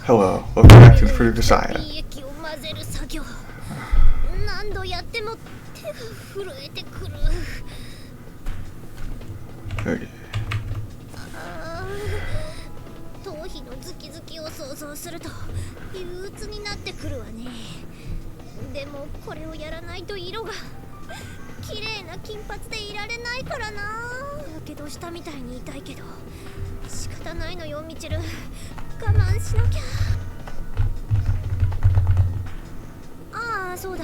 Hello, welcome back to the Grisaia. Okay. 頭皮のズキズキを想像すると憂鬱になってくるわね。でもこれをやらないと色が綺麗な金髪でいられないからな。やけどしたみたいに痛いけど仕方ないのよ、ミチル。我慢しなきゃ。ああ、そうだ、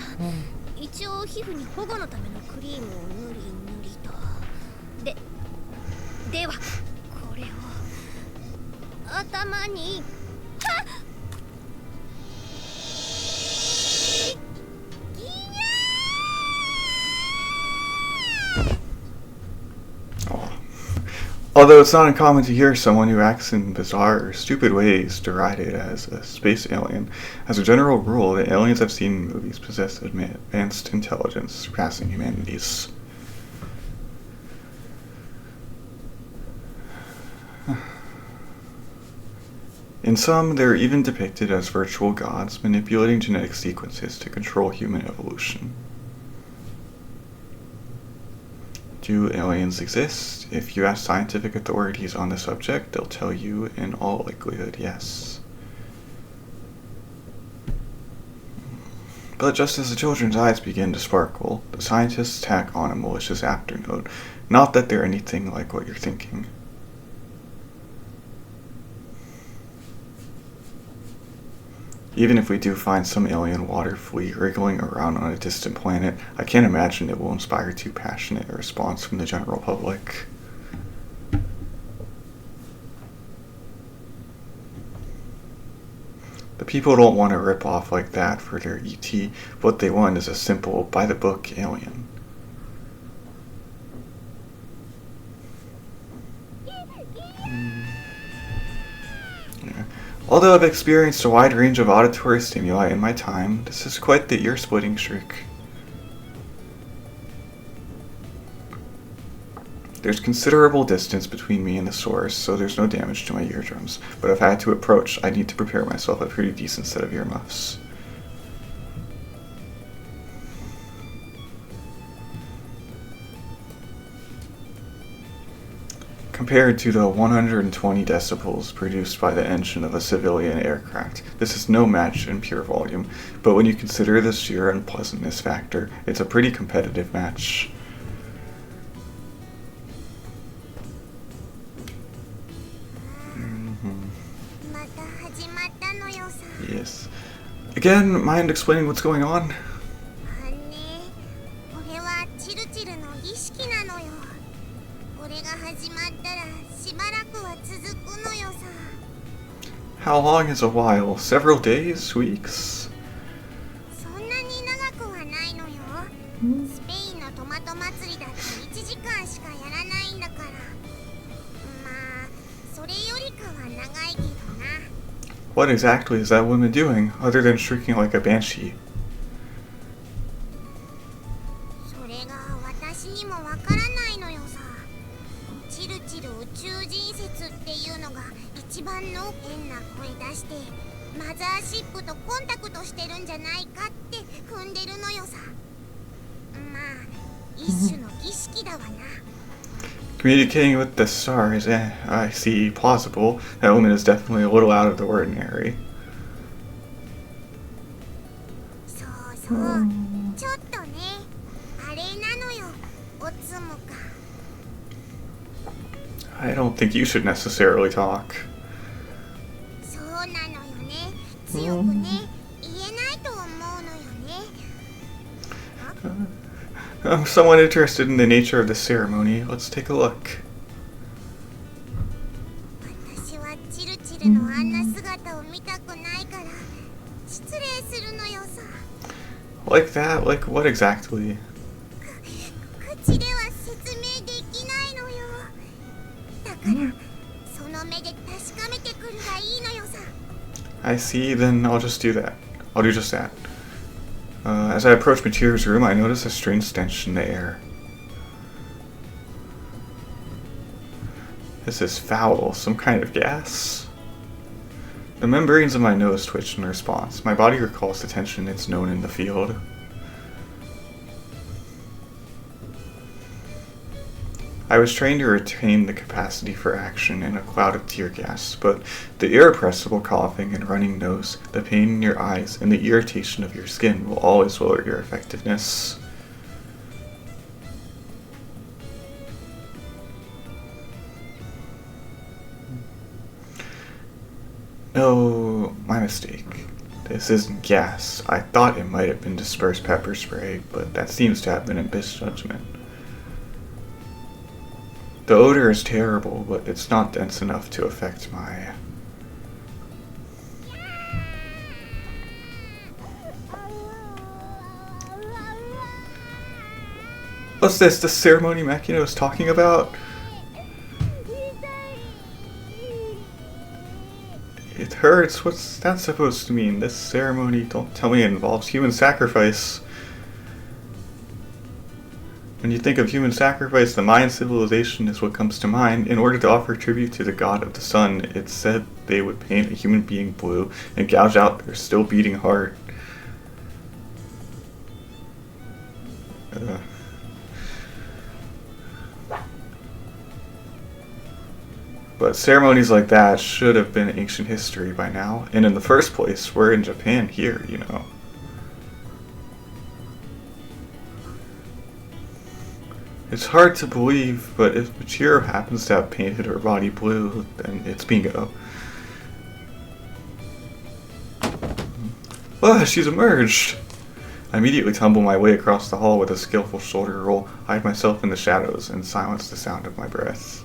一応皮膚に保護のためのクリームを塗り塗りと。ではこれを頭に。はっ、Although it's not uncommon to hear someone who acts in bizarre or stupid ways derided as a space alien, as a general rule, the aliens I've seen in movies possess advanced intelligence surpassing humanity's. In some, they're even depicted as virtual gods manipulating genetic sequences to control human evolution. Do aliens exist? If you ask scientific authorities on the subject, they'll tell you in all likelihood yes. But just as the children's eyes begin to sparkle, the scientists tack on a malicious afternote. Not that they're anything like what you're thinking. Even if we do find some alien water flea wriggling around on a distant planet, I can't imagine it will inspire too passionate a response from the general public. The people don't want a rip-off like that for their ET. What they want is a simple, by-the-book alien. Although I've experienced a wide range of auditory stimuli in my time, this is quite the ear-splitting shriek. There's considerable distance between me and the source, so there's no damage to my eardrums, but if I had to approach, I'd need to prepare myself a pretty decent set of earmuffs. Compared to the 120 decibels produced by the engine of a civilian aircraft, this is no match in pure volume, but when you consider the sheer unpleasantness factor, it's a pretty competitive match. Yes. Again, mind explaining what's going on? How long is a while? Several days? Weeks? What exactly is that woman doing, other than shrieking like a banshee? Communicating with the stars, I see, plausible. That woman is definitely a little out of the ordinary. I don't think you should necessarily talk. I'm somewhat interested in the nature of the ceremony. Let's take a look. Like that? Like what exactly? I see, then I'll just do that. I'll do just that. As I approach Mateer's room, I notice a strange stench in the air. This is foul. Some kind of gas? The membranes of my nose twitched in response. My body recalls the tension it's known in the field. I was trained to retain the capacity for action in a cloud of tear gas, but the irrepressible coughing and running nose, the pain in your eyes, and the irritation of your skin will always lower your effectiveness. No, my mistake. This isn't gas. I thought it might have been dispersed pepper spray, but that seems to have been a misjudgment. The odor is terrible, but it's not dense enough to affect my... What's this? The ceremony Makino is talking about? It hurts. What's that supposed to mean? This ceremony, don't tell me it involves human sacrifice. When you think of human sacrifice, the Mayan civilization is what comes to mind. In order to offer tribute to the god of the sun, it's said they would paint a human being blue and gouge out their still beating heart. But ceremonies like that should have been ancient history by now. And in the first place, we're in Japan here, you know. It's hard to believe, but if Michiru happens to have painted her body blue, then it's bingo. Ah, she's emerged! I immediately tumble my way across the hall with a skillful shoulder roll, hide myself in the shadows, and silence the sound of my breath.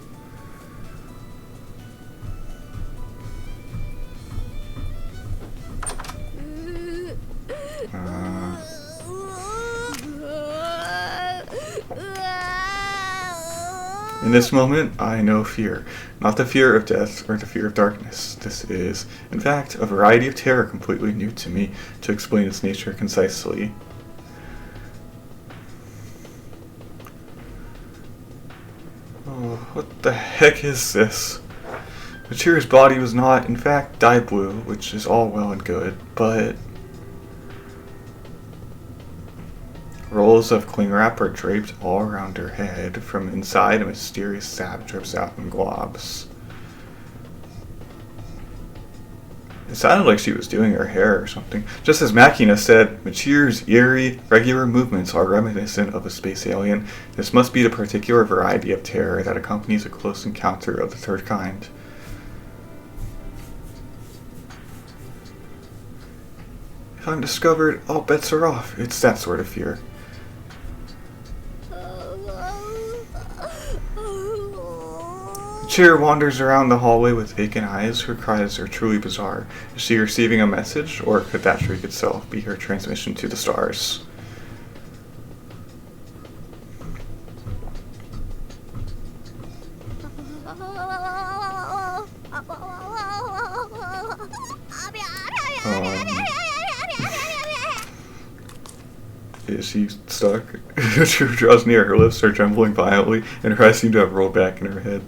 In this moment, I know fear. Not the fear of death or the fear of darkness. This is, in fact, a variety of terror completely new to me, to explain its nature concisely. Oh, what the heck is this? Michiru's body was not, in fact, dye blue, which is all well and good, but... rolls of cling wrap are draped all around her head. From inside, a mysterious sap drips out in globs. It sounded like she was doing her hair or something. Just as Makina said, Michiru's eerie, regular movements are reminiscent of a space alien. This must be the particular variety of terror that accompanies a close encounter of the third kind. If I'm discovered, all bets are off. It's that sort of fear. Michiru wanders around the hallway with vacant eyes. Her cries are truly bizarre. Is she receiving a message, or could that shriek itself be her transmission to the stars? Is she stuck? She draws near. Her lips are trembling violently, and her eyes seem to have rolled back in her head.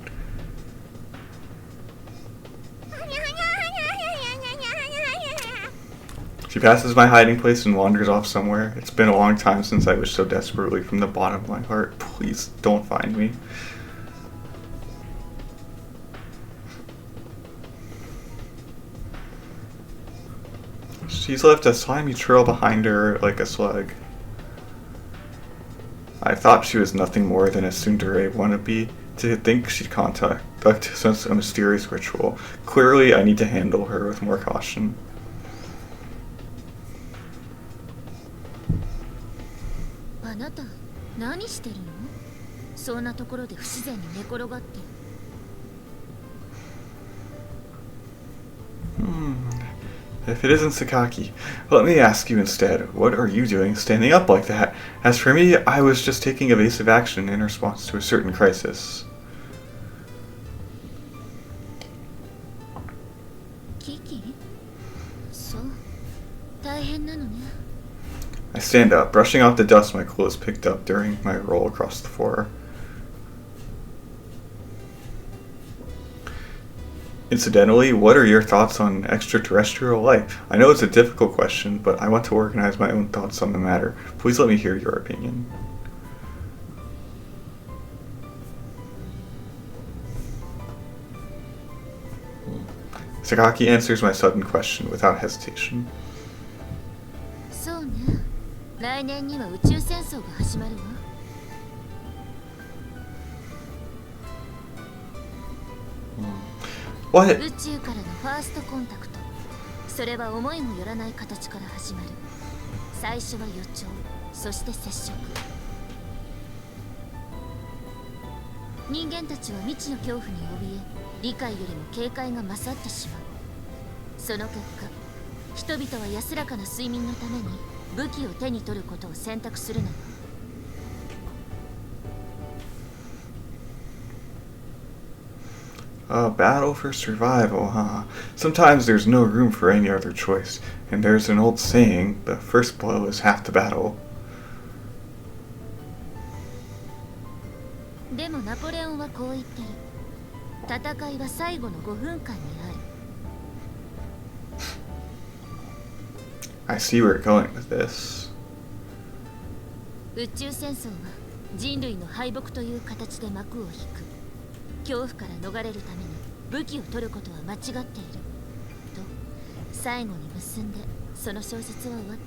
She passes my hiding place and wanders off somewhere. It's been a long time since I wished so desperately from the bottom of my heart. Please don't find me. She's left a slimy trail behind her like a slug. I thought she was nothing more than a tsundere wannabe. To think she'd conduct such a mysterious ritual. Clearly, I need to handle her with more caution. あなた何してるの？そんなところで不自然に寝転がって。If it isn't Sakaki, let me ask you instead, what are you doing standing up like that? As for me, I was just taking evasive action in response to a certain crisis. Kiki? そう、大変なのね。I stand up, brushing off the dust my clothes picked up during my roll across the floor. Incidentally, what are your thoughts on extraterrestrial life? I know it's a difficult question, but I want to organize my own thoughts on the matter. Please let me hear your opinion. Sakaki answers my sudden question without hesitation. そうね。来年には宇宙戦争が始まるわ。What? 宇宙からのファーストコンタクト。それは思いもよらない形から始まる。最初は予兆、そして接触。人間たちは未知の恐怖に怯え、理解よりも警戒が勝ってしまう。その結果、人々は安らかな睡眠のために武器を手に取ることを選択するのよ。A battle for survival, huh? Sometimes there's no room for any other choice, and there's an old saying, the first blow is half the battle. でもナポレオンはこう言ってる。戦いは最後の5分間にある。I see where you're going with this. 宇宙戦争は人類の敗北という形で幕を引く。恐怖から逃れるために武器を取ることは間違っている。と最後に結んでその小説は終わっ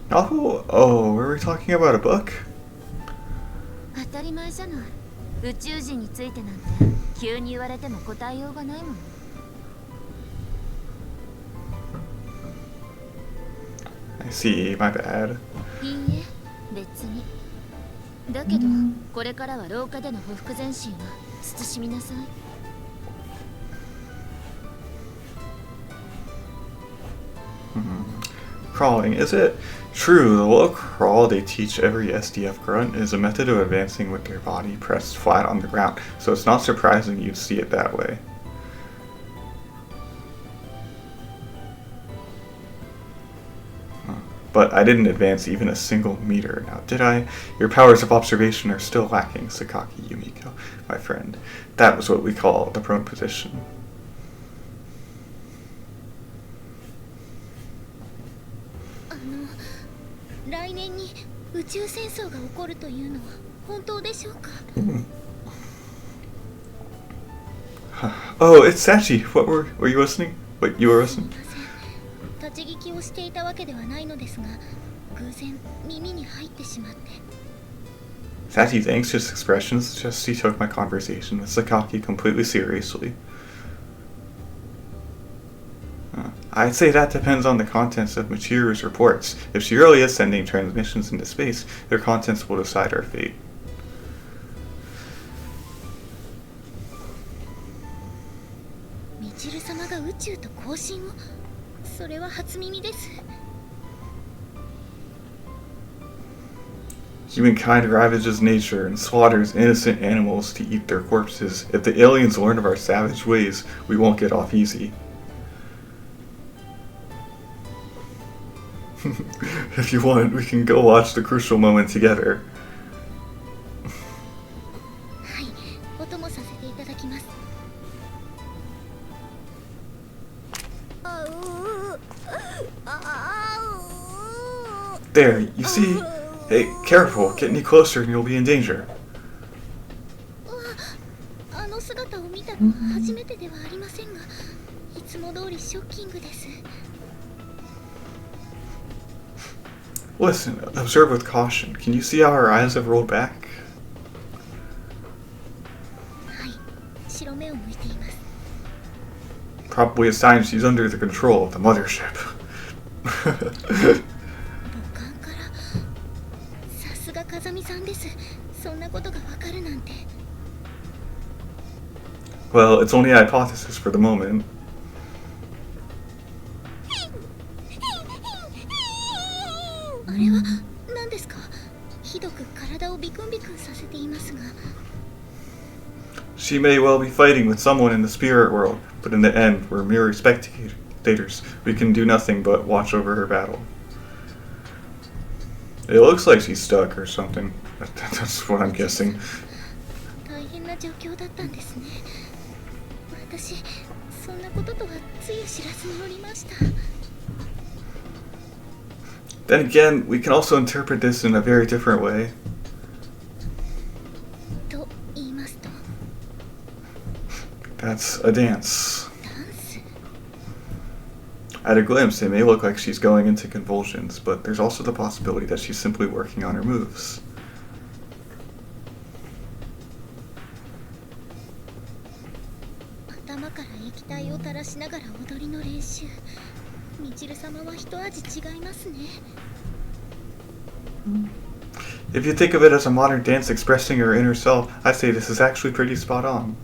たわ。Novel? Oh, were we talking about a book? 当たり前じゃない。宇宙人についてなんて急に言われても答えようがないもの。I see, my bad. いいえ、別に。だけど、これからは廊下での匍匐前進は慎みなさい。Crawling, is it? True, the little crawl they teach every SDF grunt is a method of advancing with their body pressed flat on the ground, so it's not surprising you'd see it that way. But I didn't advance even a single meter, now did I? Your powers of observation are still lacking, Sakaki Yumiko, my friend. That was what we call the prone position. 来年に宇宙戦争が起こるというのは本当でしょうか？ Oh, it's Sachi. What were you listening? Wait, you were listening? 立ち聞きをしていたわけではないのですが、偶然耳に入ってしまって。 Sachi's anxious expressions suggest he took my conversation with Sakaki completely seriously. I'd say that depends on the contents of Michiru's reports. If she really is sending transmissions into space, their contents will decide our fate. Michiru様が宇宙と交信を？それは初耳です。 Humankind ravages nature and slaughters innocent animals to eat their corpses. If the aliens learn of our savage ways, we won't get off easy. If you want, we can go watch the crucial moment together. はい、お供させていただきます。 There, you see? Hey, careful, get any closer and you'll be in danger. あの姿を見たのは初めてではありませんが、いつも通りショッキングです。 Listen, observe with caution. Can you see how her eyes have rolled back? はい、白目を向いています。 Probably a sign she's under the control of the mothership. 母艦から、さすが風見さんです。そんなことがわかるなんて。 Well, it's only a hypothesis for the moment. あれは何ですか？ひどく体をビクンビクンさせていますが。 She may well be fighting with someone in the spirit world, but in the end, we're mere spectators. We can do nothing but watch over her battle. It looks like she's stuck or something. That's what I'm guessing. 大変な状況だったんですね。私そんなこととはつゆ知らずにおりました。 Then again, we can also interpret this in a very different way. と言いますと That's a dance. ダンス At a glimpse, it may look like she's going into convulsions, but there's also the possibility that she's simply working on her moves. 頭から液体を垂らしながら踊りの練習。みちる様は一味違いますね。 If you think of it as a modern dance expressing her inner self, I'd say this is actually pretty spot on.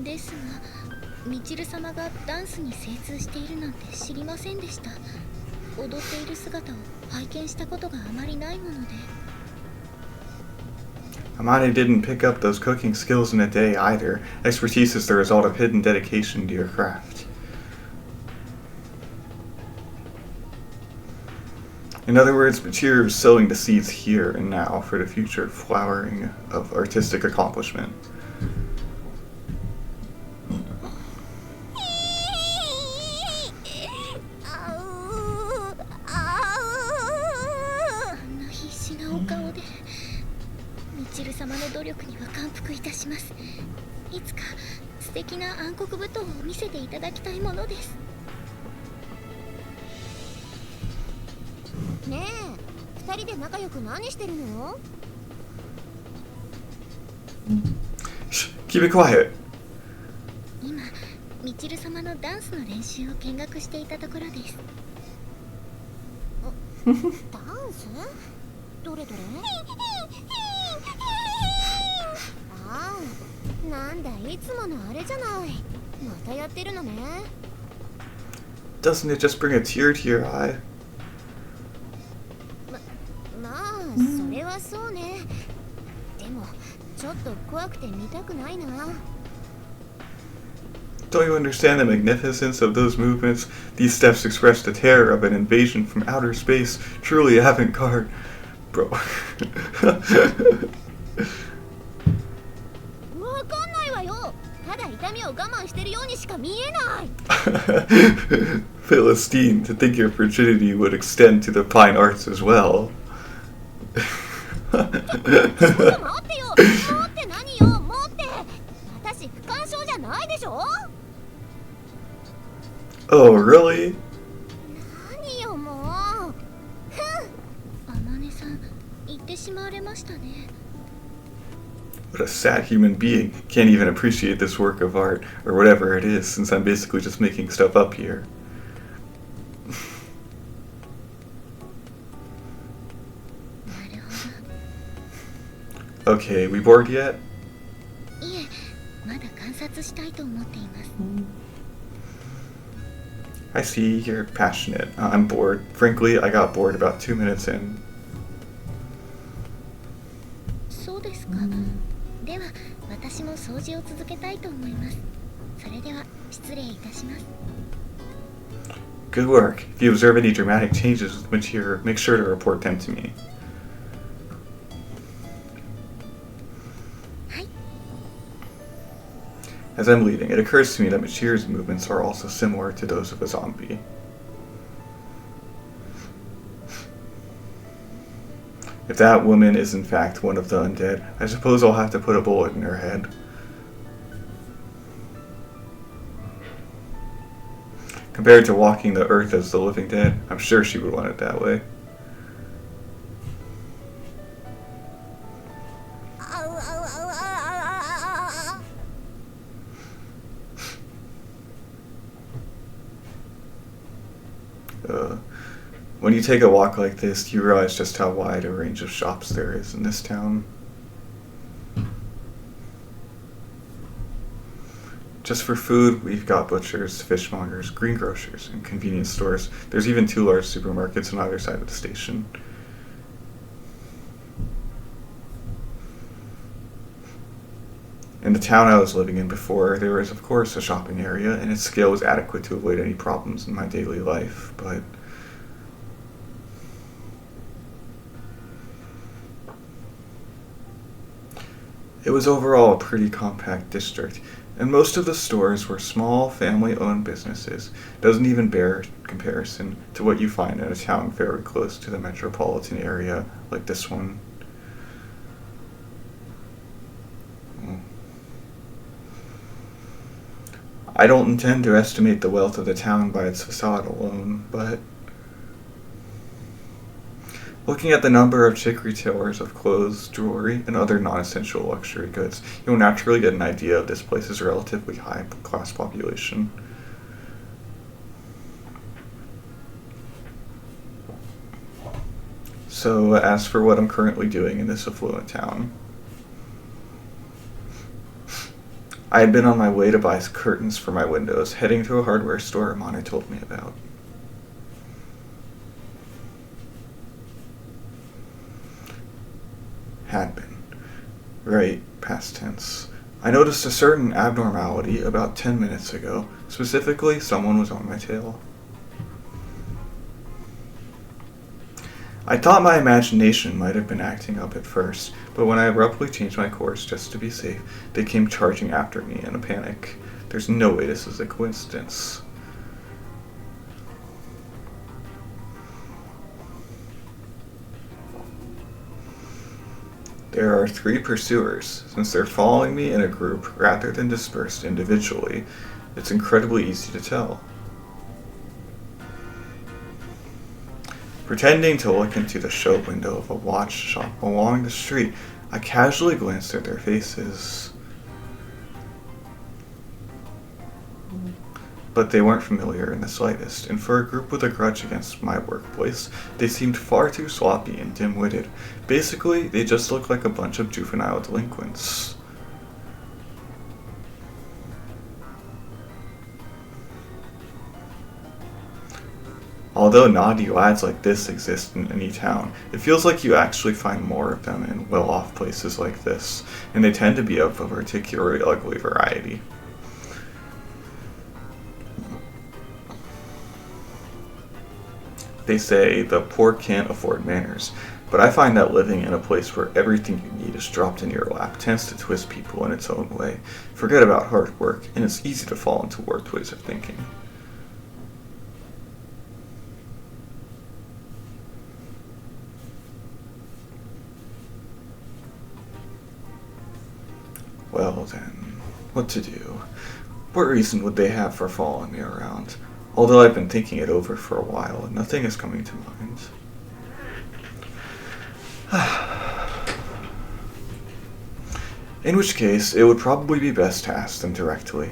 ですが、みちる様がダンスに精通しているなんて知りませんでした。踊っている姿を拝見したことがあまりないもので。 Amane didn't pick up those cooking skills in a day either. Expertise is the result of hidden dedication to your craft. In other words, Machiro is sowing the seeds here and now for the future flowering of artistic accomplishment. あんな必死なお顔で。みちる様の努力には感服いたします。いつか素敵な暗黒舞踏を見せていただきたいものです。ねえ、二人で仲良く何してるの？ Shh, keep it quiet. 今、みちる様のダンスの練習を見学していたところです。ダンス？どれどれ？ああ、なんだいつものあれじゃない。またやってるのね。 Doesn't it just bring a tear to your eye? まあ、それはそうね。でも、ちょっと怖くて見たくないな。 Don't you understand the magnificence of those movements? These steps express the terror of an invasion from outer space. Truly avant-garde. Bro. わかんないわよ。ただ痛みを我慢してるようにしか見えない。 Philistine, to think your frigidity would extend to the fine arts as well. ちょっと待ってよ。待って何よ。待って。私不干渉じゃないでしょ。 Oh, really? 何よもう。あまねさん、言ってしまわれましたね。 What a sad human being. Can't even appreciate this work of art, or whatever it is, since I'm basically just making stuff up here. なるほ Okay, we bored yet? ど。いえ、まだ観察したいと思っています。 I see you're passionate. I'm bored. Frankly, I got bored about 2 minutes in. そうですか。では、私も掃除を続けたいと思います。それでは、失礼いたします。 Good work. If you observe any dramatic changes with material, make sure to report them to me. はい。 As I'm leaving, it occurs to me that Machir's movements are also similar to those of a zombie. If that woman is in fact one of the undead, I suppose I'll have to put a bullet in her head. Compared to walking the earth as the living dead, I'm sure she would want it that way. When you take a walk like this, you realize just how wide a range of shops there is in this town. Just for food, we've got butchers, fishmongers, greengrocers, and convenience stores. There's even 2 large supermarkets on either side of the station. In the town I was living in before, there was of course a shopping area, and its scale was adequate to avoid any problems in my daily life, but It was overall a pretty compact district, and most of the stores were small, family-owned businesses. Doesn't even bear comparison to what you find in a town very close to the metropolitan area like this one. I don't intend to estimate the wealth of the town by its facade alone, but looking at the number of chic retailers of clothes, jewelry, and other non-essential luxury goods, you'll naturally get an idea of this place's relatively high-class population. So, as for what I'm currently doing in this affluent town, I had been on my way to buy curtains for my windows, heading to a hardware store Amane told me about. Had been. Right, past tense. I noticed a certain abnormality about 10 minutes ago. Specifically, someone was on my tail. I thought my imagination might have been acting up at first, but when I abruptly changed my course just to be safe, they came charging after me in a panic. There's no way this is a coincidence. There are 3 pursuers. Since they're following me in a group rather than dispersed individually, it's incredibly easy to tell. Pretending to look into the show window of a watch shop along the street, I casually glanced at their faces. But they weren't familiar in the slightest, and for a group with a grudge against my workplace, they seemed far too sloppy and dim-witted. Basically, they just looked like a bunch of juvenile delinquents. Although naughty lads like this exist in any town, it feels like you actually find more of them in well-off places like this, and they tend to be of a particularly ugly variety. They say the poor can't afford manners, but I find that living in a place where everything you need is dropped in your lap tends to twist people in its own way. Forget about hard work, and it's easy to fall into warped ways of thinking. Well then, what to do? What reason would they have for following me around? Although I've been thinking it over for a while, and nothing is coming to mind. In which case, it would probably be best to ask them directly.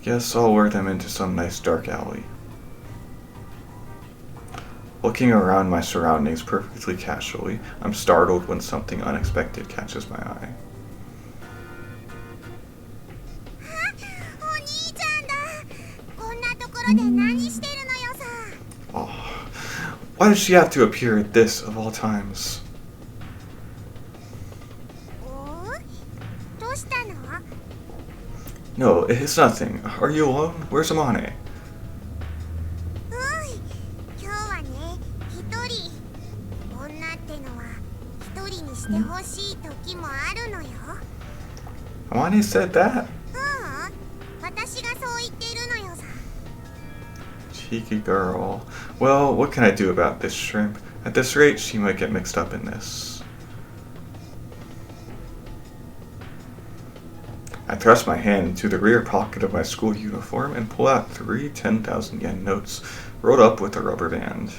Guess I'll lure them into some nice dark alley. Looking around my surroundings perfectly casually, I'm startled when something unexpected catches my eye. Oh, why did she have to appear at this of all times? No, it's nothing. Are you alone? Where's Amane? Amane said that? Cheeky girl. Well, what can I do about this shrimp? At this rate, she might get mixed up in this. I thrust my hand into the rear pocket of my school uniform and pull out 3 10,000 yen notes, rolled up with a rubber band.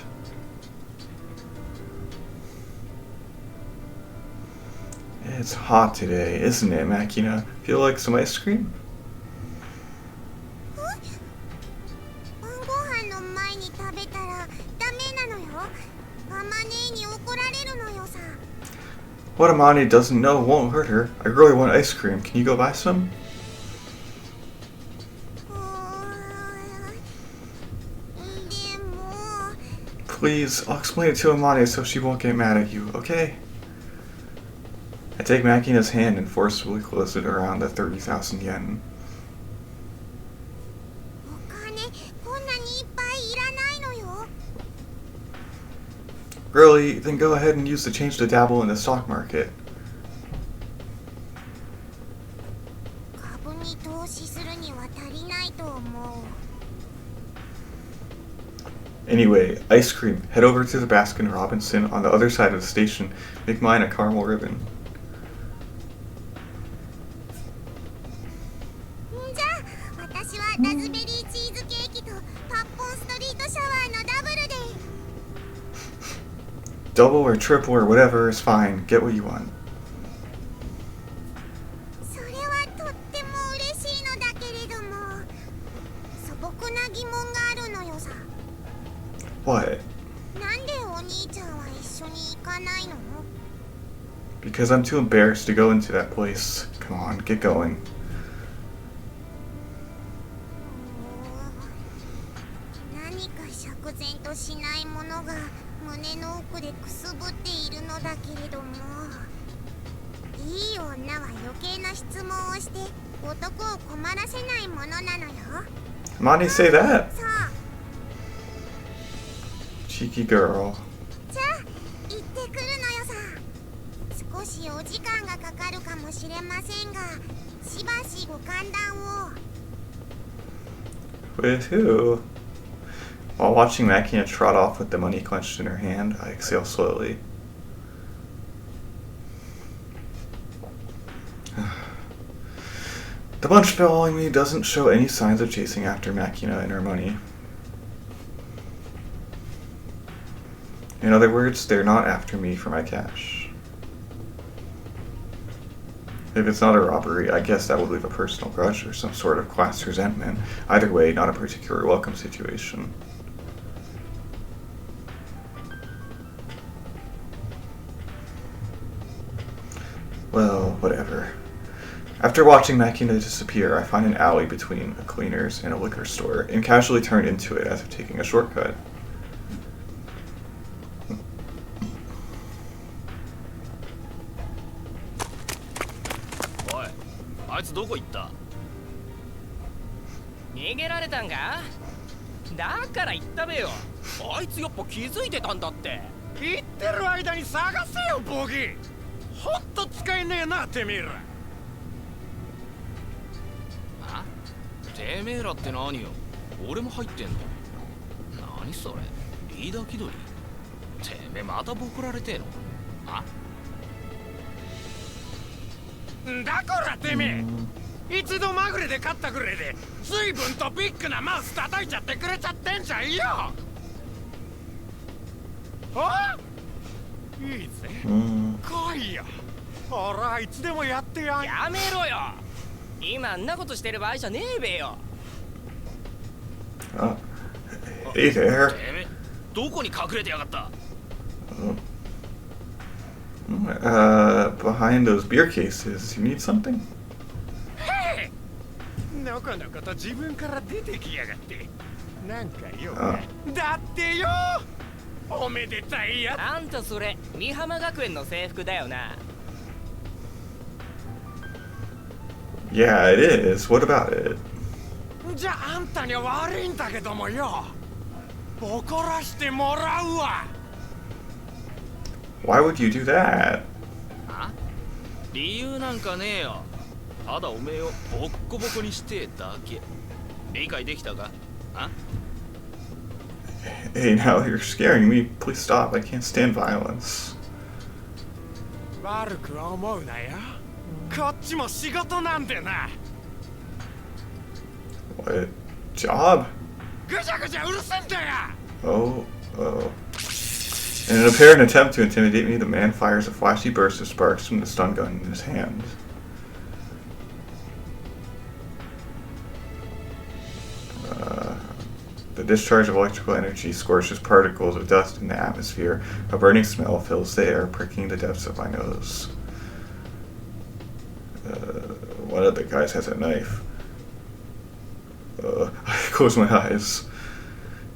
It's hot today, isn't it, Makina? Feel like some ice cream? What Amane doesn't know won't hurt her. I really want ice cream. Can you go buy some? Please, I'll explain it to Amane so she won't get mad at you, okay? I take Makina's hand and forcefully close it around the 30,000 yen. Really? Then go ahead and use the change to dabble in the stock market. 株に投資するには足りないと思う。 Anyway, ice cream. Head over to the Baskin Robinson on the other side of the station. Make mine a caramel ribbon. じゃあ私はラズベリーチーズケーキとパッポンストリートシャワーのダブルで。 Double or triple or whatever is fine. Get what you want. それはとっても嬉しいのだけれども、素朴な疑問があるのよさ。 What? なんでお兄ちゃんは一緒に行かないの？ Because I'm too embarrassed to go into that place. Come on, get going. 何か釈然としないものが胸の奥でくすぶっているのだけれども、いい女は余計な質問をして男を困らせないものなのよ。 Monty, say that. そう。 Cheeky girl. じゃあ行ってくるのよさ。少しお時間がかかるかもしれませんが、しばしご歓談を。 With who? While watching Makina trot off with the money clenched in her hand, I exhale slowly. The bunch following me doesn't show any signs of chasing after Makina and her money. In other words, they're not after me for my cash. If it's not a robbery, I guess that would leave a personal grudge or some sort of class resentment. Either way, not a particularly welcome situation. Well, whatever. After watching Makina disappear, I find an alley between a cleaner's and a liquor store, and casually turn into it as if taking a shortcut. Oi, あいつどこ行った？逃げられたんか？だから言ったべよ。あいつやっぱ気づいてたんだって。言ってる間に探せよボギー。ほんと使えねえなてめえら。あ？てめえらって何よ？俺も入ってんの？何それ？リーダー気取り？てめえまたボコられてえの？あ？だからてめえ、一度まぐれで勝ったぐらいで随分とビッグなマウス叩いちゃってくれちゃってんじゃんよ。あ？いいぜ。来いよ。ほらいつでもやってやん。やめろよ。今あんなことしてる場合じゃねえべよ。Hey there. てめえどこに隠れてやがった？ Behind those beer cases. You need something? へえ。のこのこと自分から出てきやがって。なんかよ。だってよ。おめでたいや。あんたそれ美浜学園の制服だよな。Yeah, it is. What about it? じゃああんたには悪いんだけどもよ。怒らしてもらうわ。Why would you do that? あ？理由なんかねえよ。ただおめえをボッコボコにしてえだけ。理解できたか？あ？ Hey, now you're scaring me. Please stop. I can't stand violence. 悪くは思うなよ。こっちも仕事なんでな。 What job? ぐちゃぐちゃうるせんだよ。 Oh. In an apparent attempt to intimidate me, the man fires a flashy burst of sparks from the stun gun in his hand. The discharge of electrical energy scorches particles of dust in the atmosphere. A burning smell fills the air, pricking the depths of my nose. One of the guys has a knife. I close my eyes.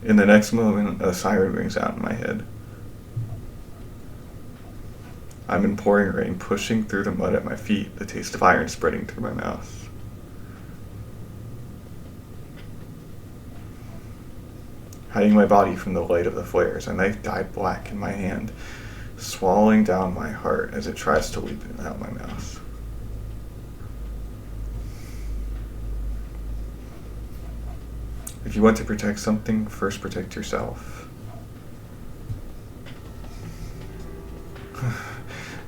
In the next moment, a siren rings out in my head. I'm in pouring rain, pushing through the mud at my feet, the taste of iron spreading through my mouth. hiding my body from the light of the flares. A knife dyed black in my hand, swallowing down my heart as it tries to leap out my mouth. If you want to protect something, first protect yourself.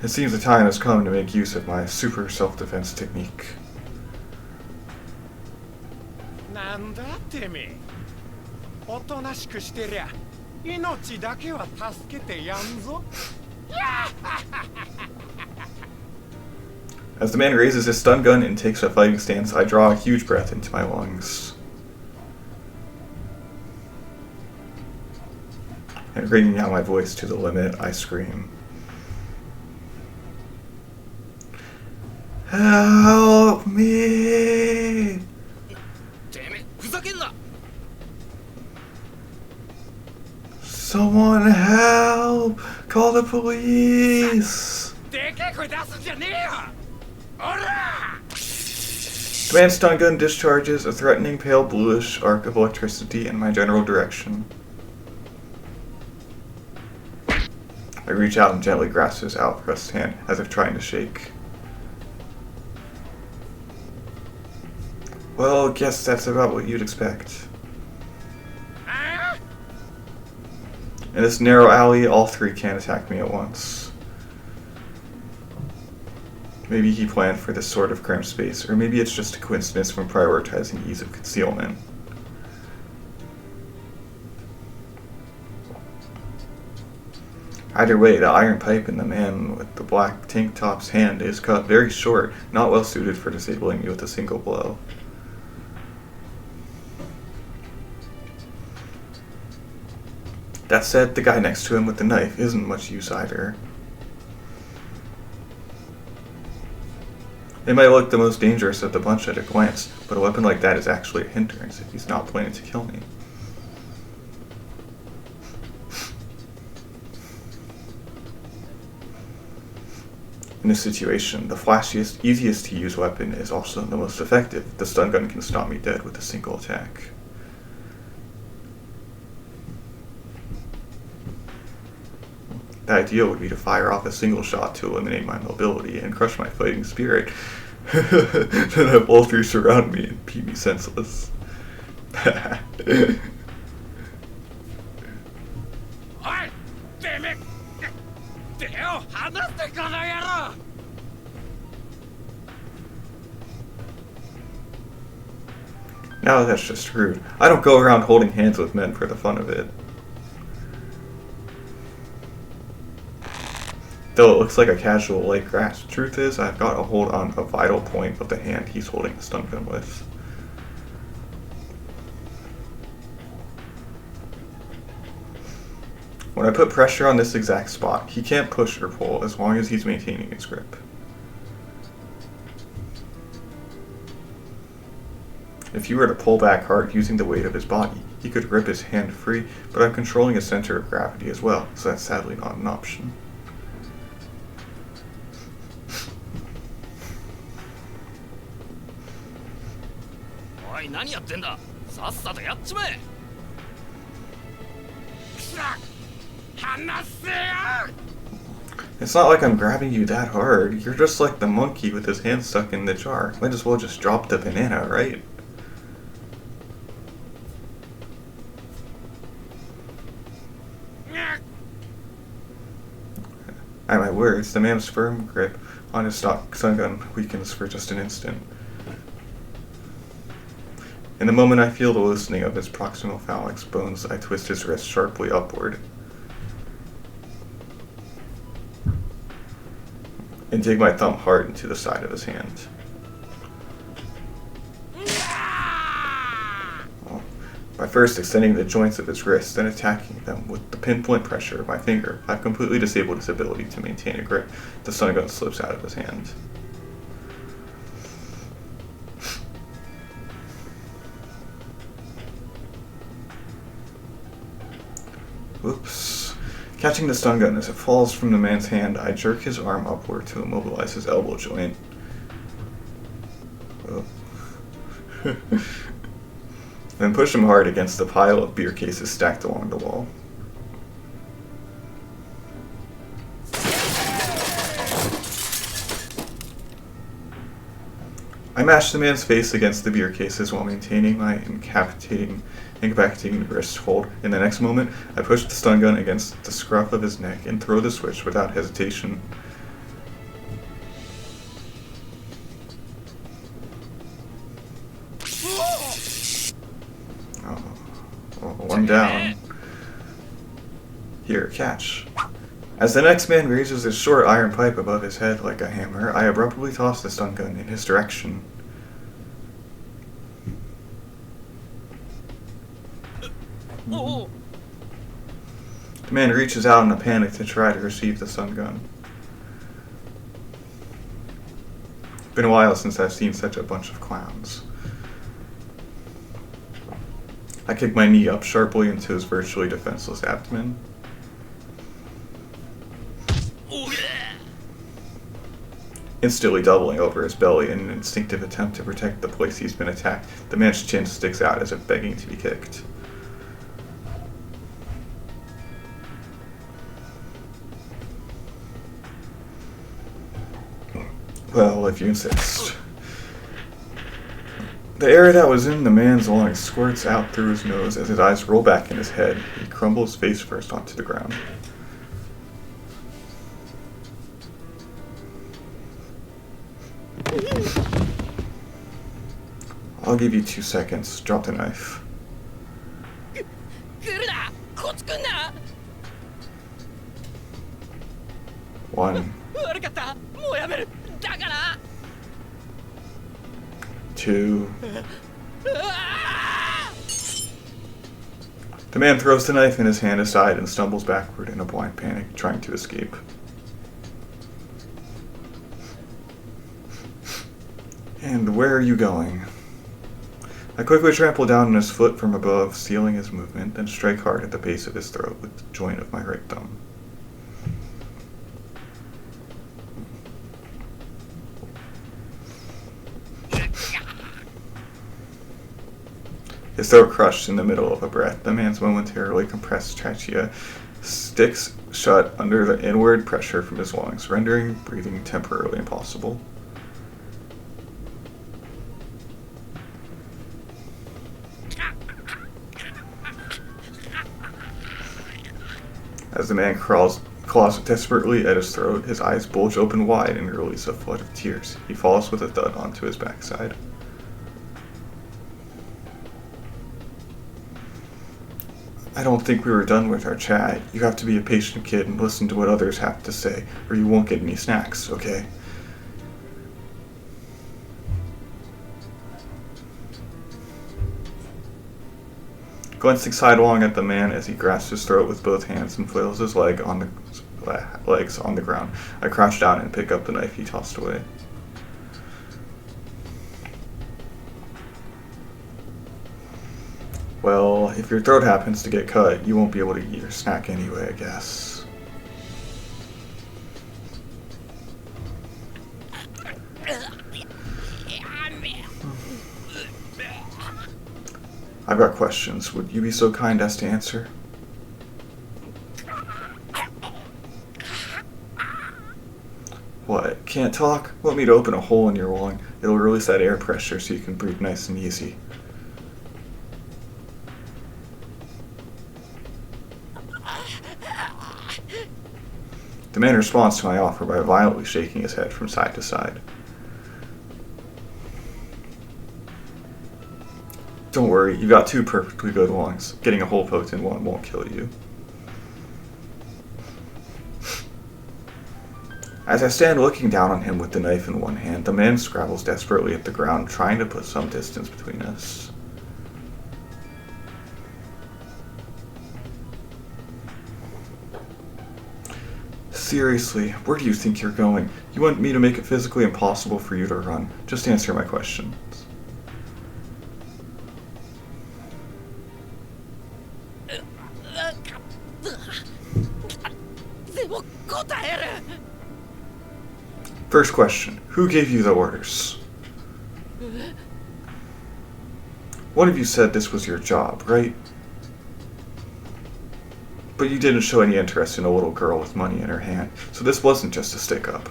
It seems the time has come to make use of my super self-defense technique. なんだてめえ。おとなしくしてりゃ、命だけは助けてやんぞ。As the man raises his stun gun and takes a fighting stance, I draw a huge breath into my lungs. And bringing out my voice to the limit, I scream. Help me! てめえふざけんな。 Someone help! Call the police! でけえ声出すんじゃねえよ。おら! The man's stun gun discharges a threatening pale bluish arc of electricity in my general direction. I reach out and gently grasp his outstretched hand as if trying to shake. Well, guess that's about what you'd expect. In this narrow alley, all three can't attack me at once. Maybe he planned for this sort of cramped space, or maybe it's just a coincidence from prioritizing ease of concealment. Either way, the iron pipe in the man with the black tank top's hand is cut very short, not well suited for disabling me with a single blow. That said, the guy next to him with the knife isn't much use either. It might look the most dangerous of the bunch at a glance, but a weapon like that is actually a hindrance if he's not planning to kill me. In this situation, the flashiest, easiest to use weapon is also the most effective. The stun gun can stop me dead with a single attack. The idea would be to fire off a single shot to eliminate my mobility and crush my fighting spirit. Then have all three surround me and beat me senseless. おい、てめえ。手を離してこの野郎。 Now that's just rude. I don't go around holding hands with men for the fun of it. Though it looks like a casual light grasp, truth is I've got a hold on a vital point of the hand he's holding the stun gun with. When I put pressure on this exact spot, he can't push or pull as long as he's maintaining his grip. If he were to pull back hard using the weight of his body, he could rip his hand free, but I'm controlling his center of gravity as well, so that's sadly not an option. Oi, 何やってんだ。さっさとやっちまえ。くそ、離せよ。 It's not like I'm grabbing you that hard. You're just like the monkey with his hand stuck in the jar. Might as well just drop the banana, right? At my words, the man's firm grip on his stock stun gun weakens for just an instant. In the moment I feel the loosening of his proximal phalanx bones, I twist his wrist sharply upward and dig my thumb hard into the side of his hand. By first extending the joints of his wrists, then attacking them with the pinpoint pressure of my finger, I've completely disabled his ability to maintain a grip. The stun gun slips out of his hand. Whoops. Catching the stun gun as it falls from the man's hand, I jerk his arm upward to immobilize his elbow joint. Oh. then pushed him hard against the pile of beer cases stacked along the wall. I mashed the man's face against the beer cases while maintaining my incapacitating wrist hold. In the next moment, I pushed the stun gun against the scruff of his neck and threw the switch without hesitation. One down. Here, catch. As the next man raises his short iron pipe above his head like a hammer, I abruptly toss the stun gun in his direction. Oh. The man reaches out in a panic to try to receive the stun gun. It's been a while since I've seen such a bunch of clowns. I kick my knee up sharply into his virtually defenseless abdomen. Instantly doubling over his belly in an instinctive attempt to protect the place he's been attacked, the man's chin sticks out as if begging to be kicked. Well, if you insist. The air that was in the man's lungs squirts out through his nose as his eyes roll back in his head. He crumbles face first onto the ground. I'll give you 2 seconds. Drop the knife. 1, 2. The man throws the knife in his hand aside and stumbles backward in a blind panic, trying to escape. And where are you going? I quickly trample down on his foot from above, sealing his movement, then strike hard at the base of his throat with the joint of my right thumb. His throat crushed in the middle of a breath. The man's momentarily compressed trachea sticks shut under the inward pressure from his lungs, rendering breathing temporarily impossible. As the man claws desperately at his throat, his eyes bulge open wide and release a flood of tears. He falls with a thud onto his backside. I don't think we were done with our chat. You have to be a patient kid and listen to what others have to say, or you won't get any snacks, okay? Glancing sidelong at the man as he grasps his throat with both hands and flails his legs on the ground, I crouch down and pick up the knife he tossed away. Well, if your throat happens to get cut, you won't be able to eat your snack anyway, I guess. I've got questions. Would you be so kind as to answer? What? Can't talk? Want me to open a hole in your lung? It'll release that air pressure so you can breathe nice and easy. The man responds to my offer by violently shaking his head from side to side. Don't worry, you've got 2 perfectly good lungs. Getting a hole poked in one won't kill you. As I stand looking down on him with the knife in one hand, the man scrabbles desperately at the ground, trying to put some distance between us. Seriously, where do you think you're going? You want me to make it physically impossible for you to run. Just answer my questions. First question, who gave you the orders? One of you said this was your job, right? But you didn't show any interest in a little girl with money in her hand, so this wasn't just a stick-up.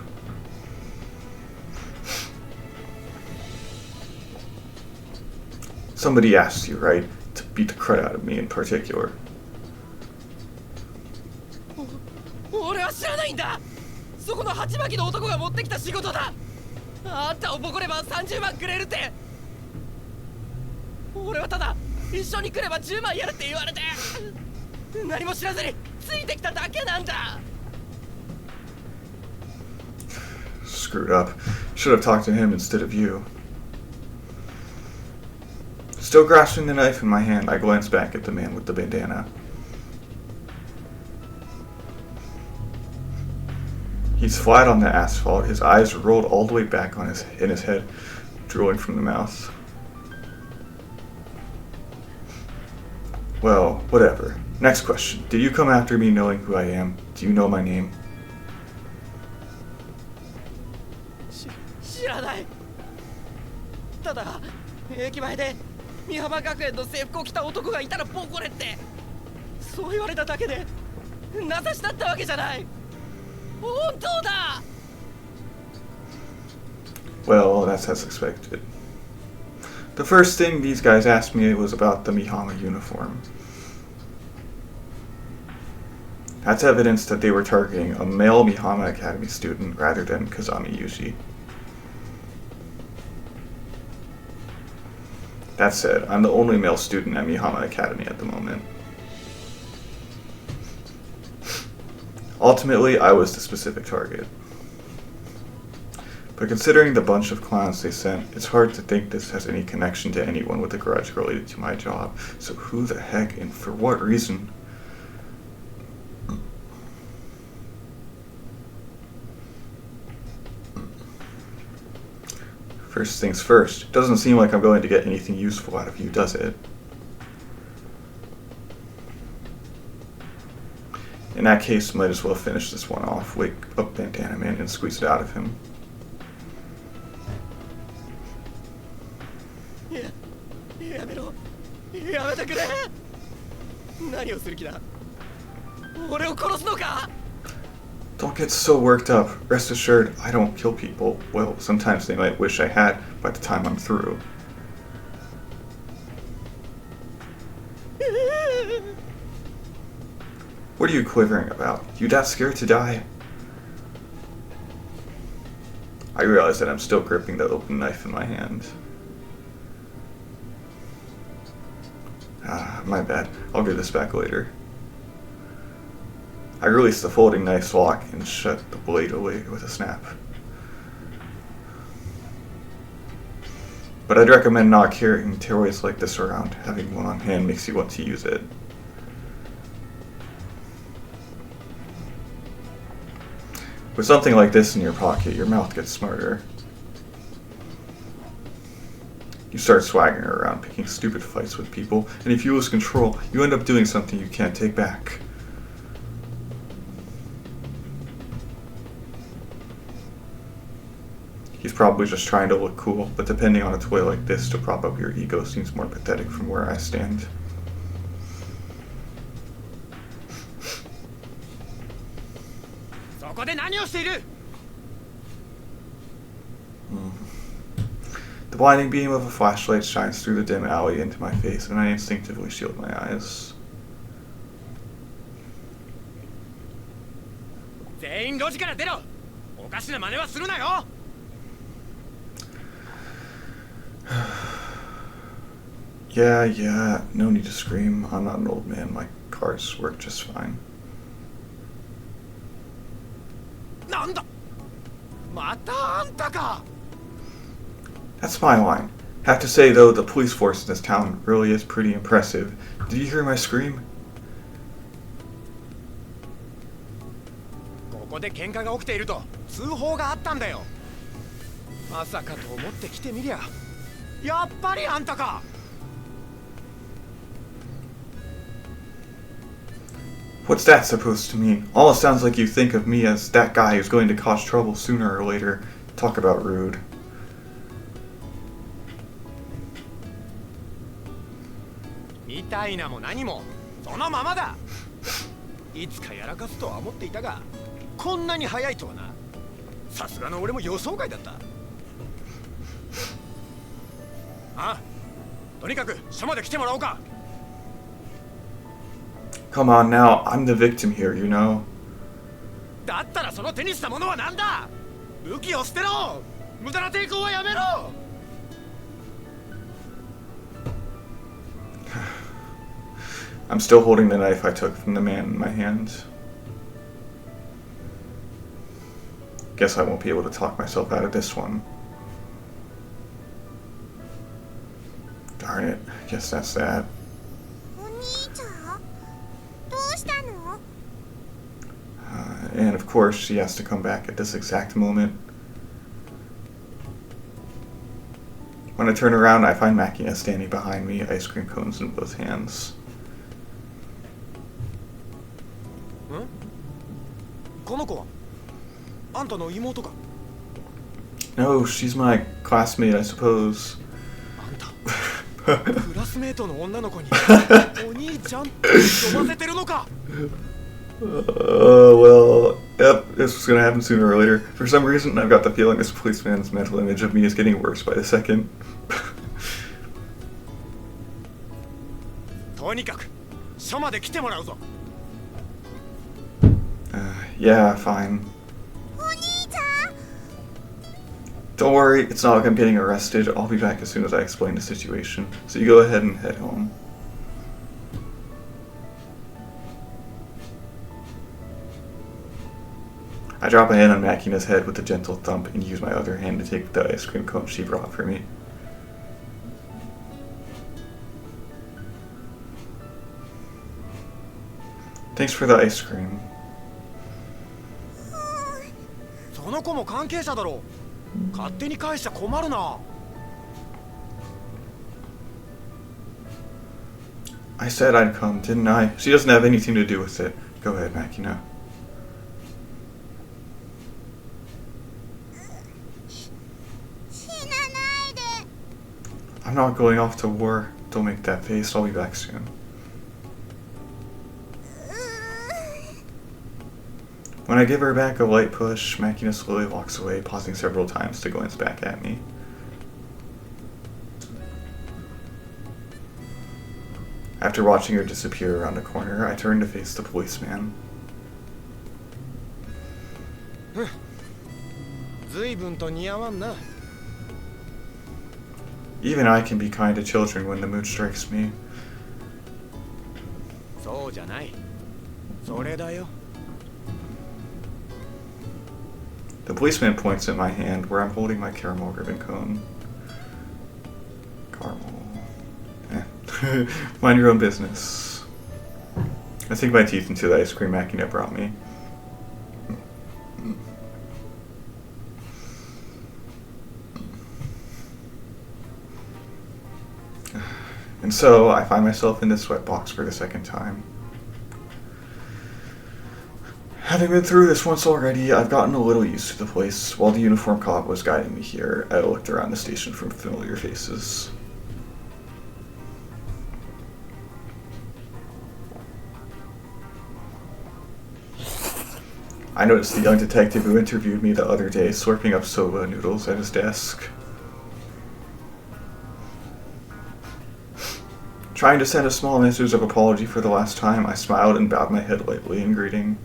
Somebody asked you, right? To beat the crud out of me in particular. 俺は知らないんだ。そこの鉢巻きの男が持ってきた仕事だ。あんたをボコれば30万くれるって。俺はただ一緒に来れば10万やるって言われて、何も知らずについてきただけなんだ。Screwed up. Should have talked to him instead of you. Still grasping the knife in my hand, I glance back at the man with the bandana. He's flat on the asphalt, his eyes rolled all the way back in his head, drooling from the mouth. Well, whatever. Next question. Did you come after me knowing who I am? Do you know my name? 知らない。ただ駅前で美浜学園の制服を着た男がいたらボコれってそう言われただけで名指しだったわけじゃない。本当だ。 Well, that's as expected. The first thing these guys asked me was about the Mihama uniform. That's evidence that they were targeting a male Mihama Academy student rather than Kazami Yuuji. That said, I'm the only male student at Mihama Academy at the moment. Ultimately, I was the specific target. But considering the bunch of clowns they sent, it's hard to think this has any connection to anyone with a grudge related to my job. So who the heck and for what reason? First things first, it doesn't seem like I'm going to get anything useful out of you, does it? In that case, might as well finish this one off, wake up Bandana Man and squeeze it out of him. やめろ。やめてくれ。何をする気だ。俺を殺すのか。 Don't get so worked up. Rest assured, I don't kill people. Well, sometimes they might wish I had by the time I'm through. What are you quivering about? You that scared to die? I realize that I'm still gripping the open knife in my hand. Ah, my bad. I'll give this back later. I released the folding knife's lock and shut the blade away with a snap. But I'd recommend not carrying toys like this around. Having one on hand makes you want to use it. With something like this in your pocket, your mouth gets smarter. You start swaggering around, picking stupid fights with people, and if you lose control, you end up doing something you can't take back. He's probably just trying to look cool, but depending on a toy like this to prop up your ego seems more pathetic from where I stand. The blinding beam of a flashlight shines through the dim alley into my face, and I instinctively shield my eyes. 全員路地から出ろ。おかしな真似はするなよ。 Yeah, no need to scream. I'm not an old man. My cards work just fine. なんだ。またあんたか。 That's my line. Have to say though, the police force in this town really is pretty impressive. Did you hear my scream? ここで喧嘩が起きていると通報があったんだよ。まさかと思って来てみりゃ。やっぱりあんたか。 What's that supposed to mean? Almost sounds like you think of me as that guy who's going to cause trouble sooner or later. Talk about rude. 痛いなも何もそのままだ。いつかやらかすとは思っていたが、こんなに早いとはな。さすがの俺も予想外だった。あ、とにかく署まで来てもらおうか。 Come on now, I'm the victim here, you know? だったらその手にしたものは何だ。武器を捨てろ。無駄な抵抗はやめろ。I'm still holding the knife I took from the man in my hand. Guess I won't be able to talk myself out of this one. Darn it, guess that's that. お兄ちゃんどうしたの？ And of course, she has to come back at this exact moment. When I turn around, I find Makina standing behind me, ice cream cones in both hands. この子はあんたの妹か。 No, she's my classmate, I suppose. あんたクラスメートの女の子にお兄ちゃんって呼ばせてるのか。 Well, yep, this was gonna happen sooner or later. For some reason, I've got the feeling this policeman's mental image of me is getting worse by the second. とにかく署まで来てもらうぞ。 Yeah, fine. お兄ちゃん Don't worry, it's not like I'm getting arrested. I'll be back as soon as I explain the situation. So you go ahead and head home. I drop a hand on Makina's head with a gentle thump and use my other hand to take the ice cream cone she brought for me. Thanks for the ice cream. その子も関係者だろう。勝手に返しちゃ困るな。 I said I'd come, didn't I? She doesn't have anything to do with it. Go ahead, Makina. 死なないで。 I'm not going off to war. Don't make that face. I'll be back soon. When I give her back a light push, Makina slowly walks away, pausing several times to glance back at me. After watching her disappear around a corner, I turn to face the policeman. 随分と似合わんな。 Even I can be kind to children when the mood strikes me. そうじゃない。それだよ。 The policeman points at my hand where I'm holding my caramel ribbon cone. Caramel. Eh. Mind your own business. I sink my teeth into the ice cream Makina brought me. And so, I find myself in this sweatbox for the second time. Having been through this once already, I've gotten a little used to the place. While the uniform cop was guiding me here, I looked around the station for familiar faces. I noticed the young detective who interviewed me the other day slurping up soba noodles at his desk. Trying to send a small message of apology for the last time, I smiled and bowed my head lightly in greeting.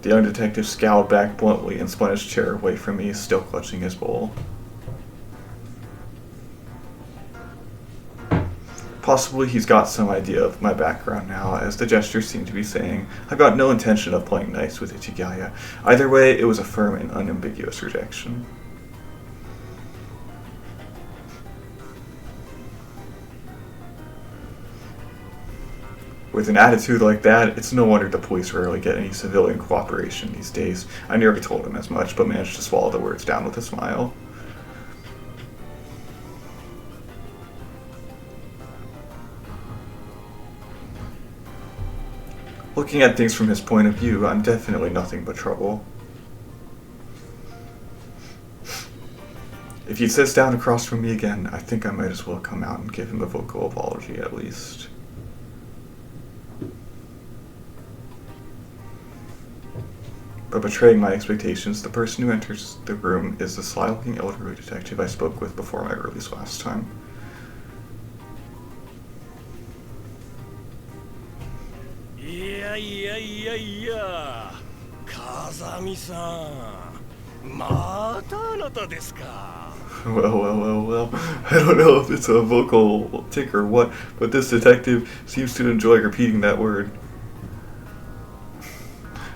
The young detective scowled back bluntly and spun his chair away from me, still clutching his bowl. Possibly he's got some idea of my background now, as the gesture seemed to be saying, I've got no intention of playing nice with Ichigaya. Either way, it was a firm and unambiguous rejection. With an attitude like that, it's no wonder the police rarely get any civilian cooperation these days. I nearly told him as much, but managed to swallow the words down with a smile. Looking at things from his point of view, I'm definitely nothing but trouble. If he sits down across from me again, I think I might as well come out and give him a vocal apology at least. But betraying my expectations, the person who enters the room is the sly-looking elderly detective I spoke with before my release last time. Yeah. Kazami-san. またあなたですか。 Well. I don't know if it's a vocal tick or what, but this detective seems to enjoy repeating that word.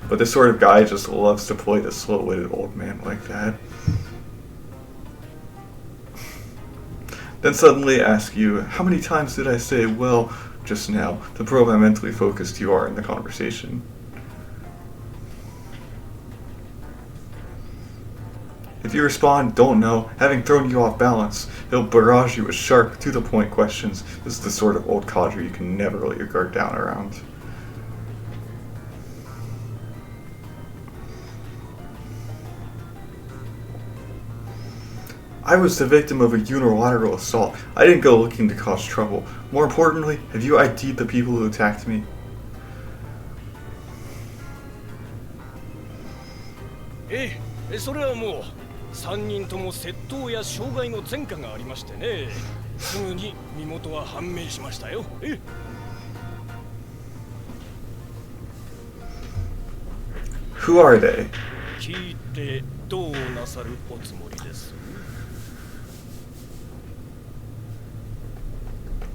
But this sort of guy just loves to play the slow-witted old man like that. Then suddenly ask you, how many times did I say, well, just now, to probe how mentally focused you are in the conversation. If you respond, don't know, having thrown you off balance, he'll barrage you with sharp, to-the-point questions. This is the sort of old codger you can never let your guard down around. I was the victim of a unilateral assault. I didn't go looking to cause trouble. More importantly, have you ID'd the people who attacked me? Eh, それはもう3人とも窃盗や傷害の前科がありましてね。すぐに身元は判明しましたよ。Who are they? 聞いてどうなさるおつもりです？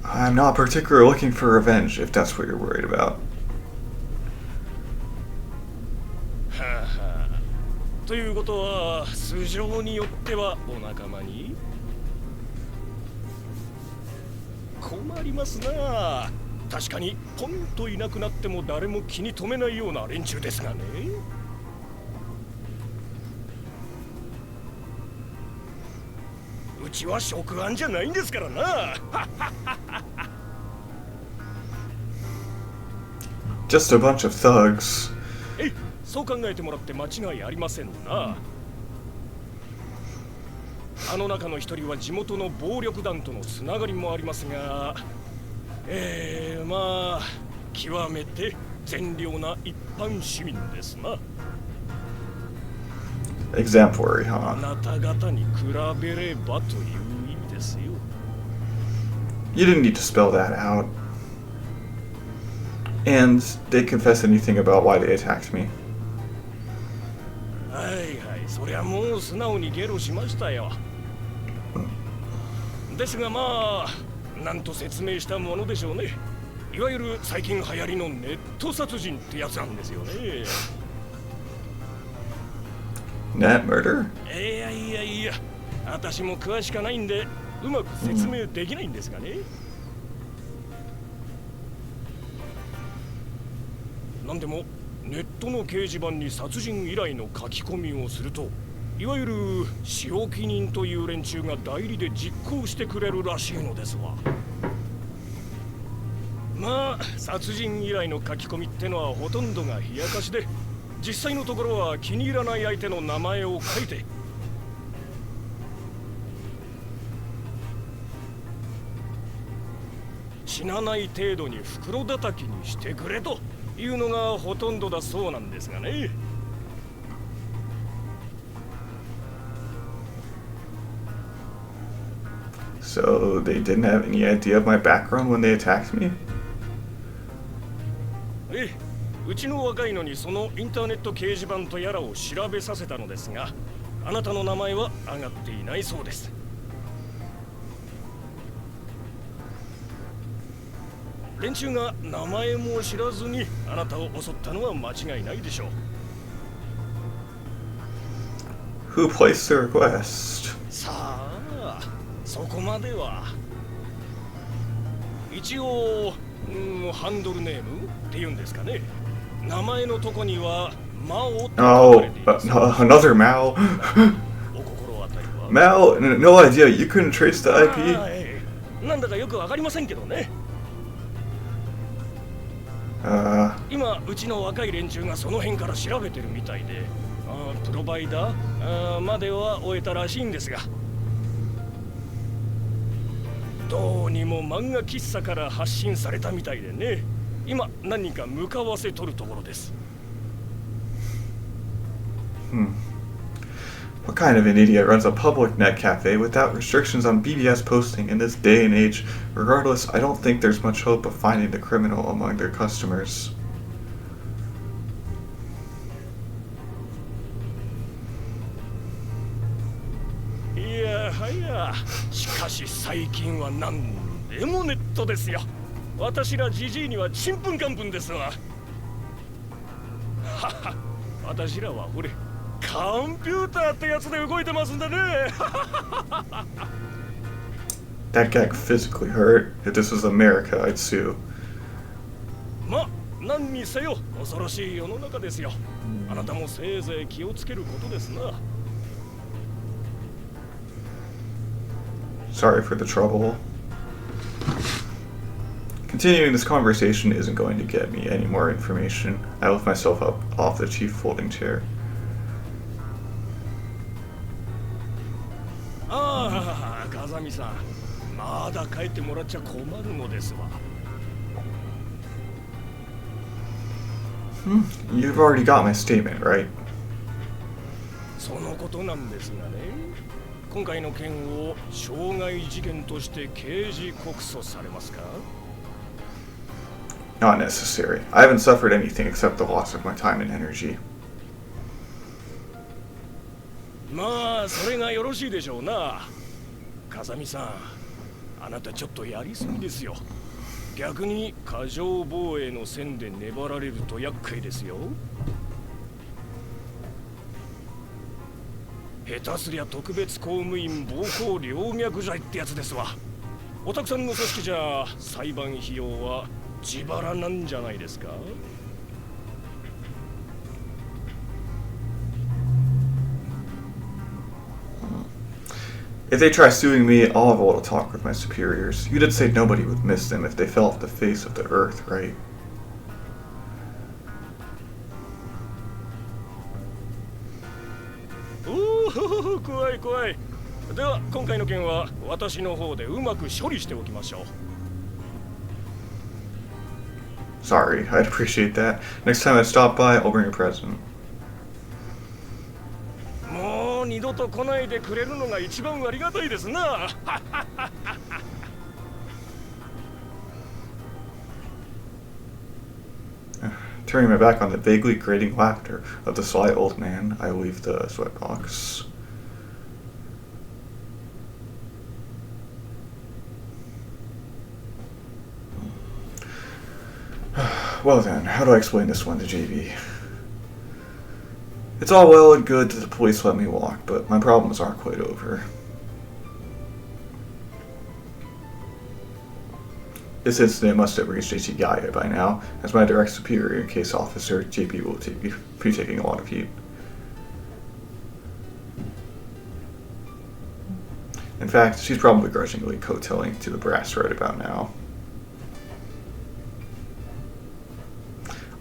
I'm not particularly looking for revenge, if that's what you're worried about. はあはあ。ということは、素性によってはお仲間に？困りますな。確かにポンといなくなっても誰も気に留めないような連中ですがね。うちは職案じゃないんですからな。Just a bunch of thugs. そう考えてもらって間違いありませんな。あの中の一人は地元の暴力団とのつながりもありますが、まあ極めて善良な一般市民ですな。Exemplary, あ huh? なた方に比べればという意味ですよ。You didn't need to spell that out. And they confess anything about why they attacked me. はいはい、そりゃもう素直にゲロしましたよ。ですがまあ、なんと説明したものでしょうね。いわゆる最近流行りのネット殺人ってやつなんですよね。Net murder? いや、私も詳しくないんで、うまく説明できないんですがね。なんでも、ネットの掲示板に殺人依頼の書き込みをすると、いわゆる仕置き人という連中が代理で実行してくれるらしいのですわ。まあ、殺人依頼の書き込みってのはほとんどが冷やかしで、実際のところは気に入らない相手の名前を書いて、死なない程度に袋叩きにしてくれというのがほとんどだそうなんですがね。So they didn't have any idea of my background when they attacked me? うちの若いのにそのインターネット掲示板とやらを調べさせたのですが、あなたの名前は上がっていないそうです。連中が名前も知らずにあなたを襲ったのは間違いないでしょう。 Who placed the request? さあ、そこまでは。一応、ハンドルネームって言うんですかね。名前のとこにはマオって書かれています。Another Mal. お心当たりは。 Mal, no idea. You couldn't trace the IP? なんだかよくわかりませんけどね。今うちの若い連中がその辺から調べてるみたいで、プロバイダーまでは終えたらしいんですが、どうにも漫画喫茶から発信されたみたいでね。今何か向かわせとるところです。What kind of an idiot runs a public net cafe without restrictions on BBS posting in this day and age? Regardless, I don't think there's much hope of finding the criminal among their customers. Yeah, しかし最近は何でもネットですよ。私らジジイにはちんぷんかんぷんですわ。はは、私らはほれ、コンピューターってやつで動いてますんでね。That gag physically hurt. If this was America, I'd sue. ま、何にせよ恐ろしい世の中ですよ。あなたもせいぜい気をつけることですな。Sorry for the trouble. Continuing this conversation isn't going to get me any more information. I lift myself up off the chief folding chair. ああ、風見さん、まだ帰ってもらっちゃ困るのですわ。You've already got my statement, right? そのことなんですがね、今回の件を傷害事件として刑事告訴されますか？ Not necessary. I haven't suffered anything except the loss of my time and energy. まあ、それがよろしいでしょうな。風見さん、あなたちょっとやりすぎですよ。逆に過剰防衛の線で粘られると厄介ですよ。下手すりゃ特別公務員暴行陵虐罪ってやつですわ。おたくさんの組織じゃ裁判費用は自腹なんじゃないですか？If they try suing me, I'll have a little talk with my superiors. You did say nobody would miss them if they fell off the face of the earth, right? おお、怖い怖い。では今回の件は私の方でうまく処理しておきましょう。Sorry, I'd appreciate that. Next time I stop by, I'll bring a present. もう二度と来ないでくれるのが一番ありがたいですな。Turning my back on the vaguely grating laughter of the sly old man, I leave the sweatbox. Well then, how do I explain this one to JB? It's all well and good that the police let me walk, but my problems aren't quite over. This incident must have reached Grisaia by now, as my direct superior and case officer, JP, will be taking a lot of heat. In fact, she's probably grudgingly coattailing to the brass right about now.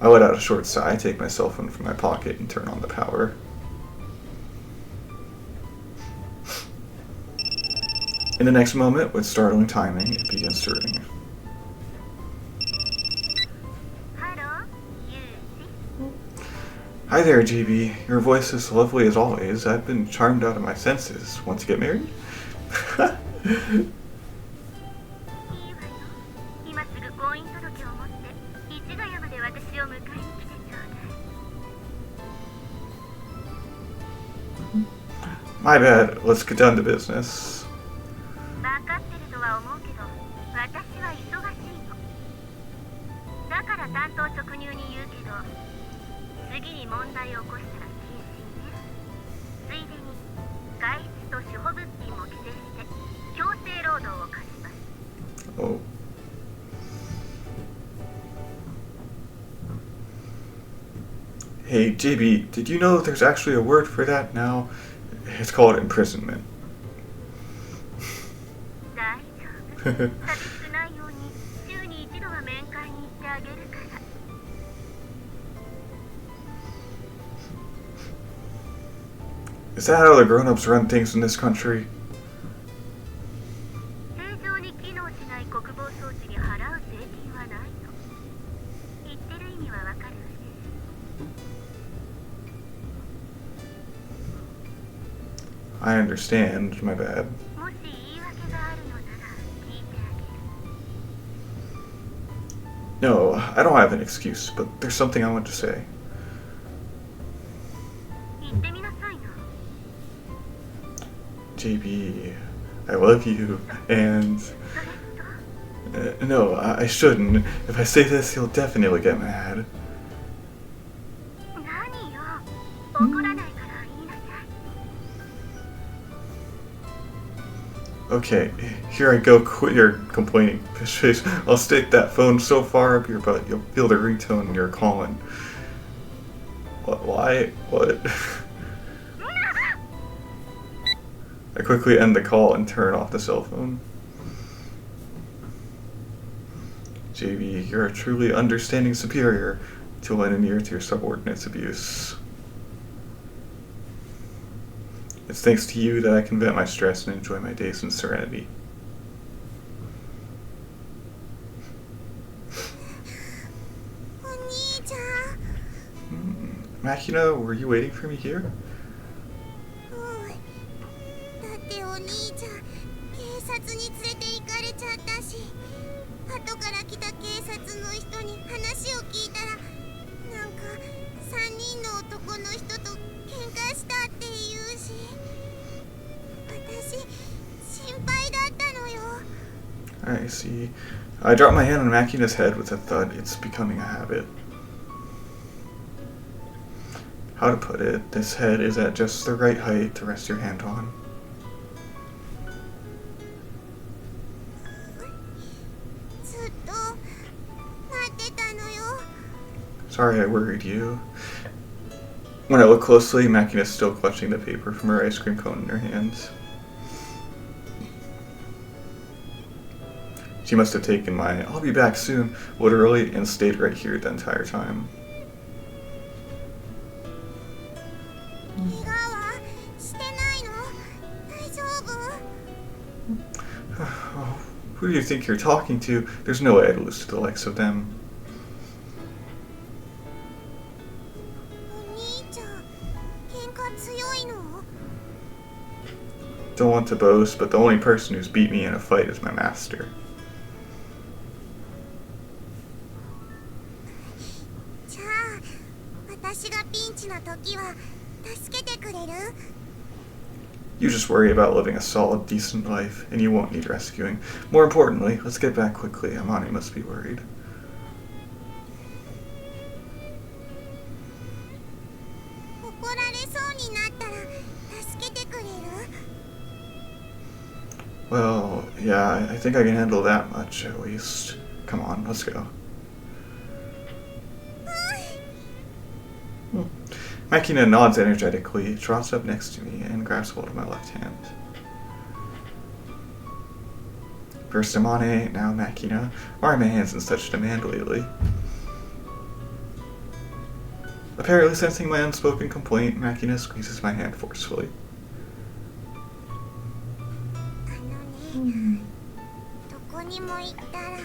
I let out a short sigh, take my cell phone from my pocket, and turn on the power. In the next moment, with startling timing, it begins to ring. Hello, Yuuji. Hi there, GB. Your voice is lovely as always. I've been charmed out of my senses. Want to get married? My bad. Let's get down to business. Oh. Hey, JB, did you know there's actually a word for that now? It's called imprisonment. Is that how the grown-ups run things in this country? I understand. My bad. もし言い訳があるのなら聞いてあげる。 No, I don't have an excuse, but there's something I want to say. 言ってみなさいな。 JB, I love you, and no, I shouldn't. If I say this, he'll definitely get mad. 何よ、怒らないから言いなさい。 Okay, here I go. Quit your complaining, fish face. I'll stick that phone so far up your butt you'll feel the ringtone when you're calling. What? Why? What? I quickly end the call and turn off the cell phone. JB, you're a truly understanding superior to lend an ear to your subordinate's abuse. It's thanks to you that I can vent my stress and enjoy my days in serenity. お兄ちゃん。 Makina, were you waiting for me here? だってお兄ちゃん警察に連れて行かれちゃったし、後から来た警察の人に話を聞いたら、なんか3人の男の人と喧嘩したって言うし、私心配だったのよ。 I see. I dropped my hand on Makina's head with a thud. It's becoming a habit. How to put it, this head is at just the right height to rest your hand on. ずっと待ってたのよ。 Sorry I worried you. When I look closely, Makina's still clutching the paper from her ice cream cone in her hands. She must have taken my "I'll be back soon" literally and stayed right here the entire time. 怪我はしてないの？大丈夫？ Oh, who do you think you're talking to? There's no way I'd lose to the likes of them. お兄ちゃん、喧嘩強いの？ Don't want to boast, but the only person who's beat me in a fight is my master. じゃあ、私がピンチな時は助けてくれる？ You just worry about living a solid, decent life, and you won't need rescuing. More importantly, let's get back quickly. Amani must be worried. 怒られそうになったら助けてくれる？ Well, yeah, I think I can handle that much at least. Come on, let's go. Makina nods energetically, trots up next to me, and grabs hold of my left hand. First Amane, now Makina. Why are my hands in such demand lately? Apparently sensing my unspoken complaint, Makina squeezes my hand forcefully. あのね、どこにも行ったら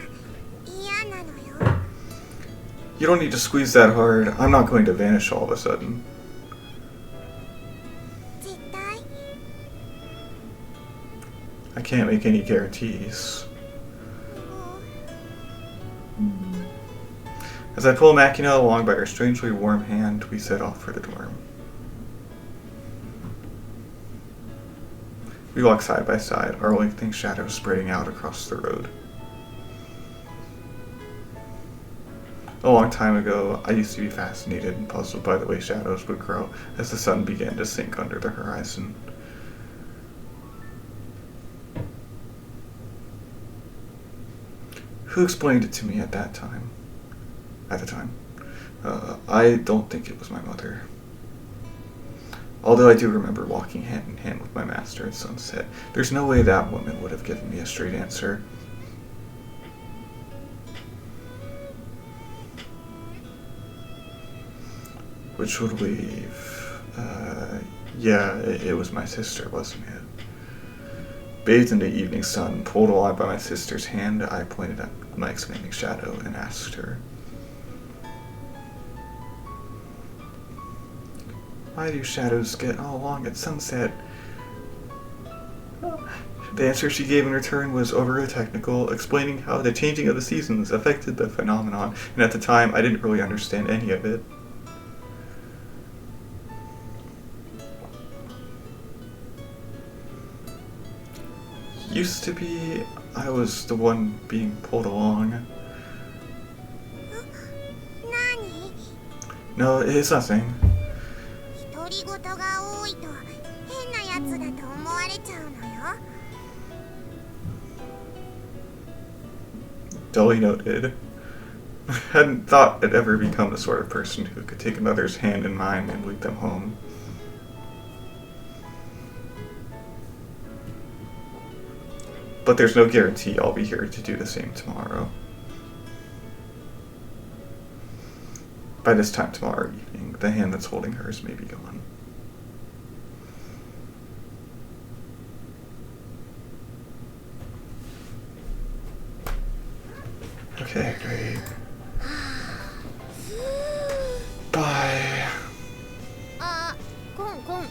嫌なのよ。 You don't need to squeeze that hard. I'm not going to vanish all of a sudden. 絶対？ I can't make any guarantees. As I pull Makina along by her strangely warm hand, we set off for the dorm. We walk side by side, our lengthening shadows spreading out across the road. A long time ago, I used to be fascinated and puzzled by the way shadows would grow as the sun began to sink under the horizon. Who explained it to me at that time? At the time. I don't think it was my mother. Although I do remember walking hand in hand with my master at sunset, there's no way that woman would have given me a straight answer. Which would leave... yeah, it was my sister, wasn't it? Bathed in the evening sun, pulled along by my sister's hand, I pointed at my expanding shadow and asked her, "Why do shadows get all along at sunset? The answer she gave in return was overly technical, explaining how the changing of the seasons affected the phenomenon, and at the time I didn't really understand any of it. Used to be I was the one being pulled along. No, it's nothing. 独り言が多いと変なやつだと思われちゃうのよ。 Dully noted. Hadn't thought I'd ever become the sort of person who could take another's hand in mine and lead them home. But there's no guarantee I'll be here to do the same tomorrow. By this time tomorrow evening, the hand that's holding hers may be gone. Okay, great. Bye. コンコン